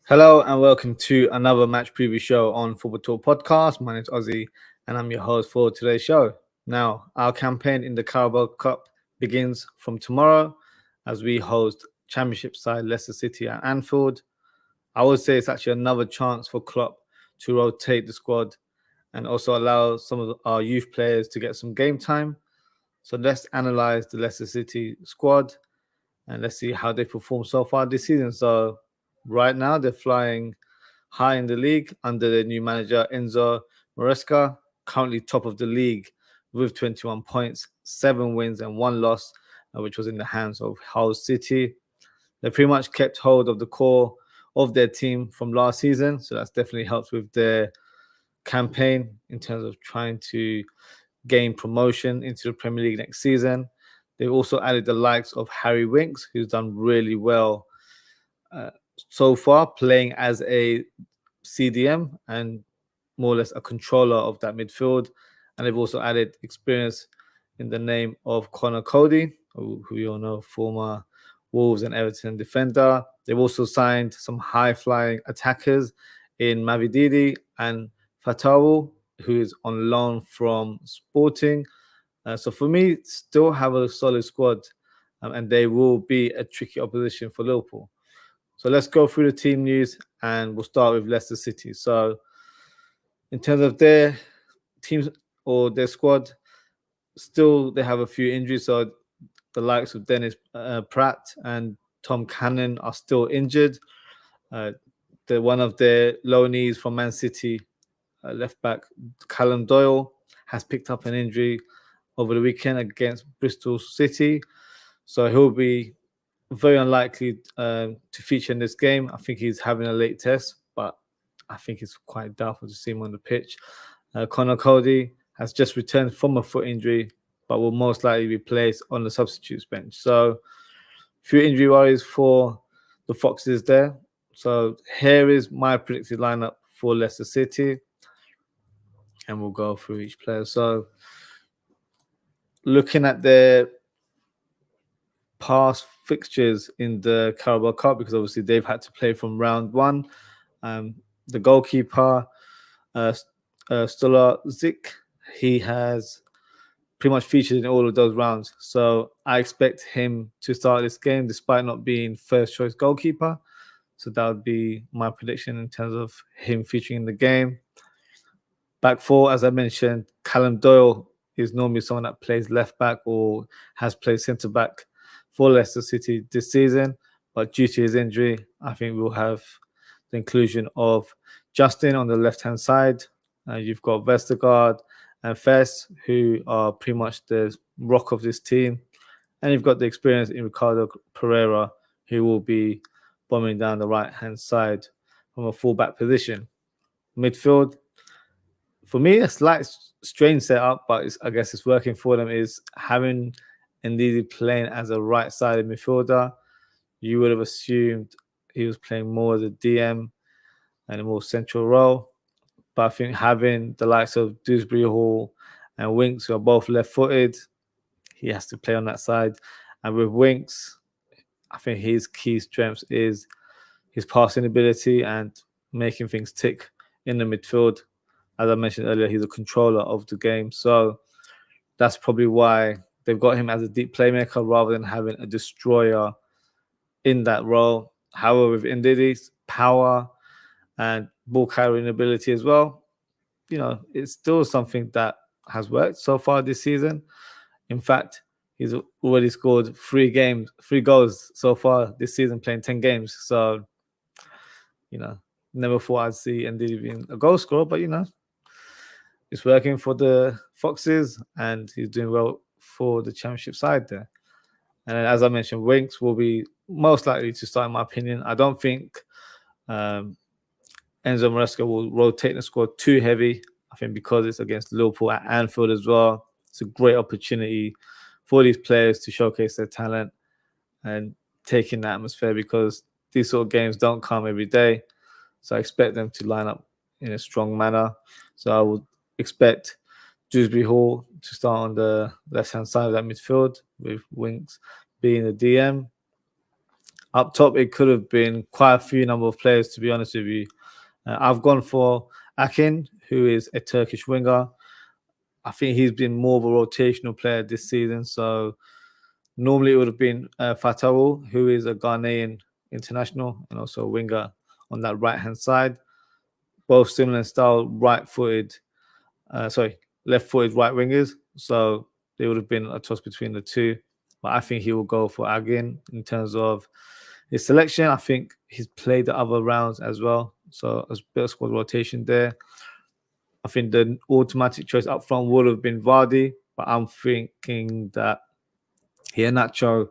Hello and welcome to another match preview show on Football Talk Podcast. My name is Ozzie and I'm your host for today's show. Now, our campaign in the Carabao Cup begins from tomorrow as we host Championship side Leicester City at Anfield. I would say it's actually another chance for Klopp to rotate the squad and also allow some of our youth players to get some game time. So let's analyze the Leicester City squad and let's see how they perform so far this season. So right now they're flying high in the league under their new manager Enzo Maresca, currently top of the league with 21 points, 7 wins and 1 loss, which was in the hands of Hull City. They pretty much kept hold of the core of their team from last season, so that's definitely helped with their campaign in terms of trying to gain promotion into the Premier League next season. They've also added the likes of Harry Winks, who's done really well so far, playing as a CDM and more or less a controller of that midfield. And they've also added experience in the name of Conor Cody, who you all know, former Wolves and Everton defender. They've also signed some high-flying attackers in Mavididi and Fatawu, who is on loan from Sporting. So for me, still have a solid squad, and they will be a tricky opposition for Liverpool. So let's go through the team news, and we'll start with Leicester City. So in terms of their teams or their squad, still they have a few injuries. So the likes of Dennis Pratt and Tom Cannon are still injured. One of their loanees from Man City, left back Callum Doyle, has picked up an injury over the weekend against Bristol City. So he'll be very unlikely to feature in this game. I think he's having a late test, but I think it's quite doubtful to see him on the pitch. Conor Cody has just returned from a foot injury, but will most likely be placed on the substitutes bench. So few injury worries for the Foxes there. So here is my predicted lineup for Leicester City, and we'll go through each player. So looking at their past fixtures in the Carabao Cup, because obviously they've had to play from round one. The goalkeeper, Stolar Zik, he has pretty much featured in all of those rounds. So I expect him to start this game despite not being first choice goalkeeper. So that would be my prediction in terms of him featuring in the game. Back four, as I mentioned, Callum Doyle is normally someone that plays left back or has played centre back for Leicester City this season. But due to his injury, I think we'll have the inclusion of Justin on the left-hand side. You've got Vestergaard and Fess, who are pretty much the rock of this team. And you've got the experience in Ricardo Pereira, who will be bombing down the right-hand side from a full-back position. Midfield, for me, a slight strange setup, but I guess it's working for them, is having Ndidi playing as a right-sided midfielder. You would have assumed he was playing more as a DM and a more central role. But I think having the likes of Dewsbury Hall and Winks, who are both left-footed, he has to play on that side. And with Winks, I think his key strength is his passing ability and making things tick in the midfield. As I mentioned earlier, he's a controller of the game. So that's probably why they've got him as a deep playmaker rather than having a destroyer in that role. However, with Ndidi's power and ball carrying ability as well, it's still something that has worked so far this season. In fact, he's already scored 3 goals so far this season, playing 10 games. So, never thought I'd see Ndidi being a goal scorer, but, it's working for the Foxes and he's doing well for the Championship side there. And as I mentioned, Winks will be most likely to start, in my opinion. I don't think Enzo Maresca will rotate the squad too heavy. I think because it's against Liverpool at Anfield as well, it's a great opportunity for these players to showcase their talent and take in the atmosphere, because these sort of games don't come every day. So I expect them to line up in a strong manner. So I would expect Dewsbury Hall to start on the left-hand side of that midfield, with Winks being the DM. Up top, it could have been quite a few number of players, to be honest with you. I've gone for Akin, who is a Turkish winger. I think he's been more of a rotational player this season. So normally it would have been Fatawu, who is a Ghanaian international and also a winger on that right-hand side. Both similar in style, left-footed right wingers. So it would have been a toss between the two. But I think he will go for Agin in terms of his selection. I think he's played the other rounds as well. So a bit of squad rotation there. I think the automatic choice up front would have been Vardy, but I'm thinking that Iheanacho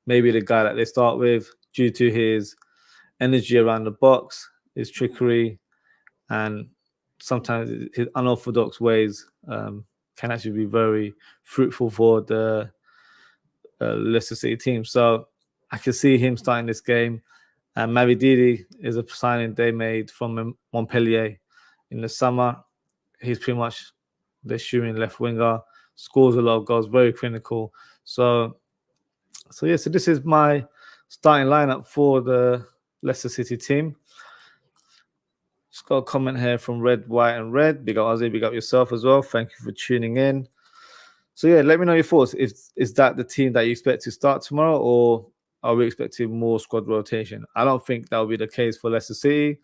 may be the guy that they start with due to his energy around the box, his trickery, and sometimes his unorthodox ways can actually be very fruitful for the Leicester City team. So I can see him starting this game. And Mavididi is a signing they made from Montpellier in the summer. He's pretty much the shooting left winger, scores a lot of goals, very clinical. So this is my starting lineup for the Leicester City team. Just got a comment here from Red, White, and Red. Big up Ozzie, big up yourself as well. Thank you for tuning in. So yeah, let me know your thoughts. Is that the team that you expect to start tomorrow, or are we expecting more squad rotation? I don't think that will be the case for Leicester City.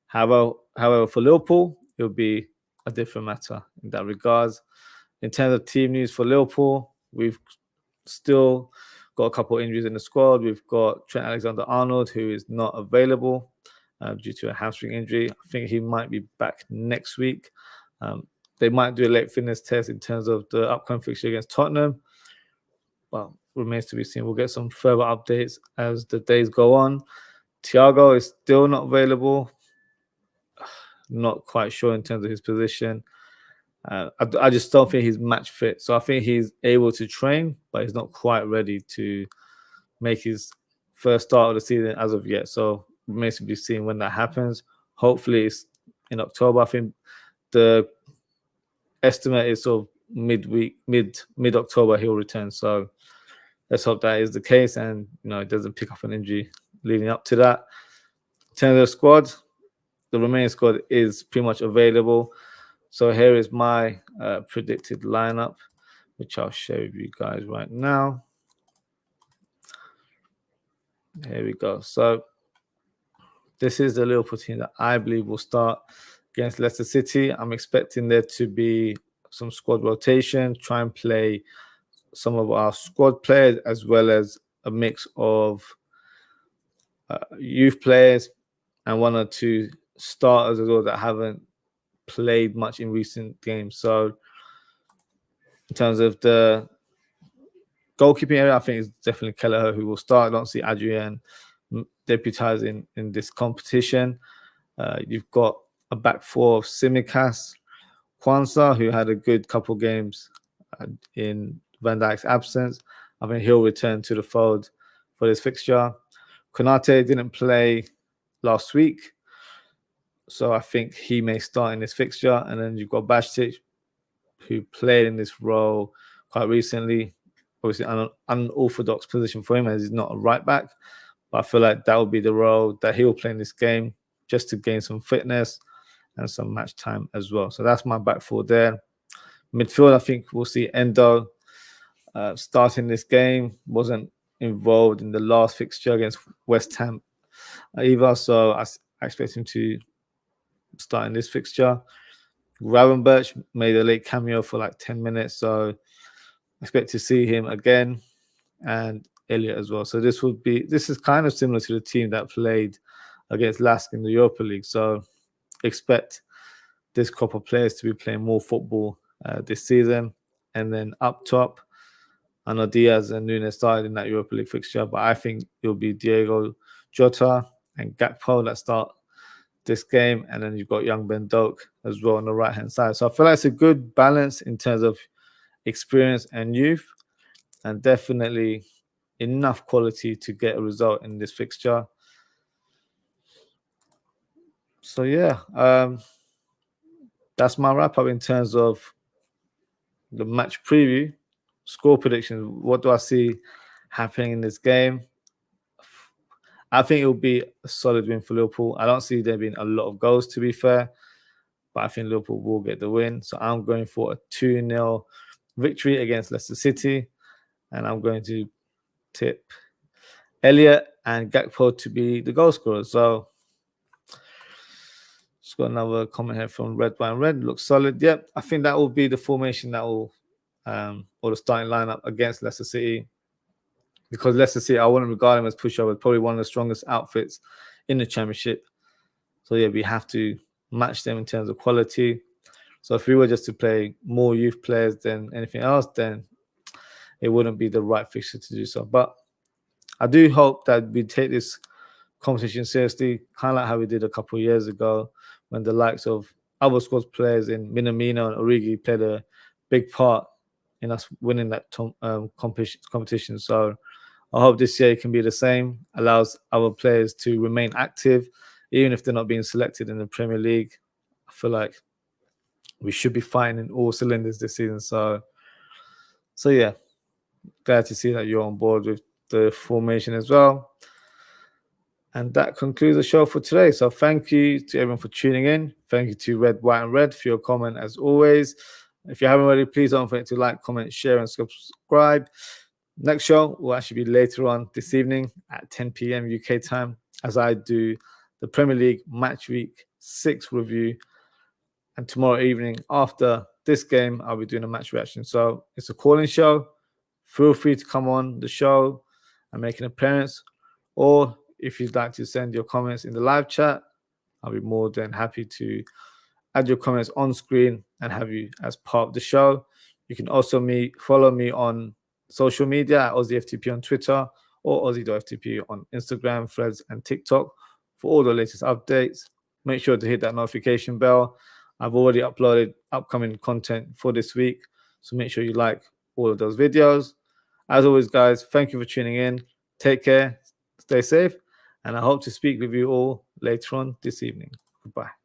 However, for Liverpool, it'll be a different matter in that regards. In terms of team news for Liverpool, we've still got a couple of injuries in the squad. We've got Trent Alexander-Arnold, who is not available due to a hamstring injury. I think he might be back next week. They might do a late fitness test in terms of the upcoming fixture against Tottenham. Well, remains to be seen. We'll get some further updates as the days go on. Thiago is still not available. Not quite sure in terms of his position. I just don't think he's match fit. So I think he's able to train, but he's not quite ready to make his first start of the season as of yet. So remains to be seen when that happens. Hopefully it's in October. I think the estimate is sort of mid-October he'll return. So let's hope that is the case and it doesn't pick up an injury leading up to that. In terms of the squad, the remaining squad is pretty much available. So here is my predicted lineup, which I'll share with you guys right now. Here we go. So this is the Liverpool team that I believe will start against Leicester City. I'm expecting there to be some squad rotation, try and play some of our squad players as well as a mix of youth players and one or two starters as well that haven't played much in recent games. So in terms of the goalkeeping area, I think it's definitely Kelleher who will start. I don't see Adrian deputizing in this competition. You've got a back four of Tsimikas, Kwanzaa, who had a good couple games in Van Dijk's absence. I think he'll return to the fold for this fixture. Konate didn't play last week, so I think he may start in this fixture. And then you've got Bajtic, who played in this role quite recently. Obviously, an unorthodox position for him as he's not a right back. But I feel like that will be the role that he will play in this game just to gain some fitness and some match time as well. So that's my back four there. Midfield, I think we'll see Endo starting this game. Wasn't involved in the last fixture against West Ham either. So I expect him to start in this fixture. Gravenberch made a late cameo for like 10 minutes. So I expect to see him again. And Elliott as well. So this is kind of similar to the team that played against Lask in the Europa League. So expect this crop of players to be playing more football this season. And then up top, I know Diaz and Nunes started in that Europa League fixture, but I think it'll be Diego Jota and Gakpo that start this game. And then you've got young Ben Doak as well on the right-hand side. So I feel like it's a good balance in terms of experience and youth, and definitely enough quality to get a result in this fixture. So yeah, that's my wrap up in terms of the match preview. Score predictions. What do I see happening in this game? I think it will be a solid win for Liverpool. I don't see there being a lot of goals, to be fair, but I think Liverpool will get the win. So I'm going for a 2-0 victory against Leicester City, and I'm going to tip Elliott and Gakpo to be the goal scorers. So just got another comment here from Red Wine Red. Looks solid. Yep, I think that will be the formation that will, or the starting lineup against Leicester City. Because Leicester City, I wouldn't regard them as pushovers. Probably one of the strongest outfits in the Championship. So yeah, we have to match them in terms of quality. So if we were just to play more youth players than anything else, then it wouldn't be the right fixture to do so. But I do hope that we take this competition seriously, kind of like how we did a couple of years ago when the likes of other squad players in Minamino and Origi played a big part in us winning that competition. So I hope this year it can be the same, allows our players to remain active, even if they're not being selected in the Premier League. I feel like we should be firing in all cylinders this season. So yeah, glad to see that you're on board with the formation as well. And that concludes the show for today. So thank you to everyone for tuning in. Thank you to Red, White, and Red for your comment as always. If you haven't already, please don't forget to like, comment, share, and subscribe. Next show will actually be later on this evening at 10 p.m. UK time, as I do the Premier League Match Week 6 review. And tomorrow evening, after this game, I'll be doing a match reaction. So it's a call-in show. Feel free to come on the show and make an appearance. Or if you'd like to send your comments in the live chat, I'll be more than happy to add your comments on screen and have you as part of the show. You can also follow me on social media at OzzieFTP on Twitter or Ozzie.ftp on Instagram, Threads, and TikTok for all the latest updates. Make sure to hit that notification bell. I've already uploaded upcoming content for this week, so make sure you like all of those videos. As always, guys, thank you for tuning in. Take care, stay safe, and I hope to speak with you all later on this evening. Goodbye.